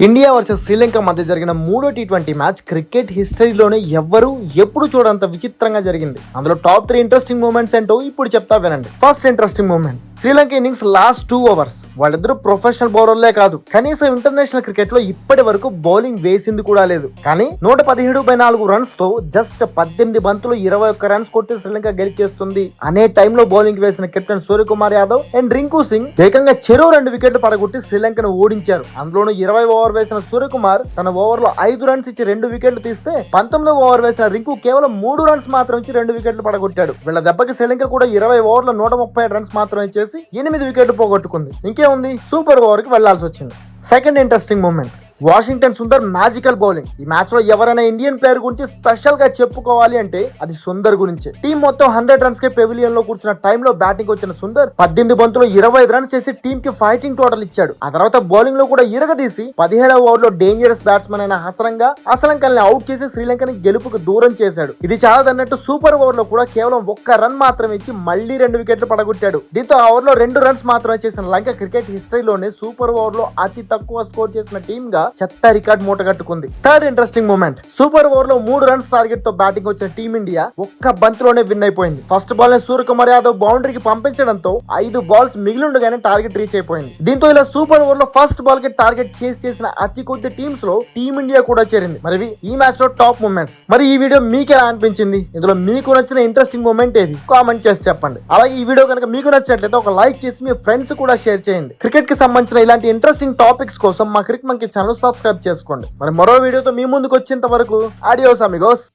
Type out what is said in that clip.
India versus Sri Lanka మధ్య జరిగిన మూడో టీ20 మ్యాచ్ క్రికెట్ హిస్టరీలోనే ఎవ్వరూ ఎప్పుడు చూడంత విచిత్రంగా జరిగింది. అందులో టాప్ 3 ఇంట్రెస్టింగ్ మూమెంట్స్ ఏంటో ఇప్పుడు చెప్తా వినండి. First interesting moment, Sri Lanka innings last 2 overs. వాళ్ళిద్దరూ ప్రొఫెషనల్ బౌలర్లే కాదు, కనీసం ఇంటర్నేషనల్ క్రికెట్ లో ఇప్పటి వరకు బౌలింగ్ వేసింది కూడా లేదు. కానీ 117/4 రన్స్ తో జస్ట్ 18 బంతులు 21 రన్స్ కొట్టి శ్రీలంక గెలిచేస్తుంది అనే టైంలో బౌలింగ్ వేసిన కెప్టెన్ సూర్యకుమార్ యాదవ్ అండ్ రింకు సింగ్ ఏకంగా చెరో 2 వికెట్లు పడగొట్టి శ్రీలంకను ఓడించారు. అందులోనూ 20 ఓవర్ వేసిన సూర్యకుమార్ తన ఓవర్ లో 5 రన్స్ ఇచ్చి 2 వికెట్లు తీస్తే 19వ ఓవర్ వేసిన రింకు కేవలం 3 రన్స్ మాత్రం ఇచ్చి 2 వికెట్లు పడగొట్టాడు. వీళ్ళ దెబ్బకి శ్రీలంక కూడా 20 ఓవర్ల 137 రన్స్ మాత్రమే చేసి 8 వికెట్లు పోగొట్టుకుంది. ఇంకేముంది, సూపర్ ఓవర్ కి వెళ్లాల్సి వచ్చింది. Second interesting moment, Washington Sundar magical bowling. ఈ మ్యాచ్ లో ఎవరైనా ఇండియన్ ప్లేయర్ గురించి స్పెషల్ గా చెప్పుకోవాలి అంటే అది సుందర్ గురించే. టీం మొత్తం 100 రన్స్ కి పెవిలియన్ లో కూర్చున్న టైంలో బ్యాటింగ్ వచ్చిన సుందర్ 18 బంతులు 25 రన్స్ చేసి టీం కి ఫైటింగ్ టోటల్ ఇచ్చాడు. ఆ తర్వాత బౌలింగ్ లో కూడా ఇరగదీసి 17వ ఓవర్ లో డేంజరస్ బ్యాట్స్మెన్ అయిన అసలంకల్ని అవుట్ చేసి శ్రీలంకని గెలుపుకు దూరం చేశాడు. ఇది చాలదన్నట్టు సూపర్ ఓవర్ లో కూడా కేవలం 1 రన్ మాత్రం ఇచ్చి మళ్లీ 2 వికెట్లు పడగొట్టాడు. దీంతో ఆ ఓవర్ లో 2 రన్స్ మాత్రమే చేసిన లంక క్రికెట్ హిస్టరీలోనే సూపర్ ఓవర్ లో అతి తక్కువ స్కోర్ చేసిన టీమ్ గా చెత్త రికార్డ్ మూటగట్టుకుంది. Third interesting moment, super over లో 3 రన్స్ టార్గెట్ తో బ్యాటింగ్ వచ్చిన టీమిండియా ఒక్క బంతిలోనే విన్ అయిపోయింది. ఫస్ట్ బాల్ ని సూర్యకుమార్ యాదవ్ బౌండరీకి పంపించడంతో 5 బాల్స్ మిగిలిండగానే టార్గెట్ రీచ్ అయిపోయింది. దీంతో ఇలా సూపర్ ఓవర్ లో ఫస్ట్ బాల్ కి టార్గెట్ చేసిన అతి కొద్ది టీమ్స్ లో టీమిండియా కూడా చేరింది. మరి ఈ మ్యాచ్ లో టాప్ మూమెంట్స్. మరి ఈ వీడియో మీకు ఎలా అనిపించింది? ఇందులో మీకు నచ్చిన ఇంట్రెస్టింగ్ మూమెంట్ ఏది? కామెంట్ చేసి చెప్పండి. అలాగే ఈ వీడియో కనుక మీకు నచ్చినట్లయితే ఒక లైక్ చేసి మీ ఫ్రెండ్స్ కూడా షేర్ చేయండి. క్రికెట్ కి సంబంధించిన ఇలాంటి ఇంట్రెస్టింగ్ టాపిక్స్ కోసం మా క్రిక్ మంకీ ఛానల్ సబ్స్క్రైబ్ చేసుకోండి. మరి మరో వీడియోతో మీ ముందుకు వచ్చేంత వరకు ఆడియోస్ అమిగోస్.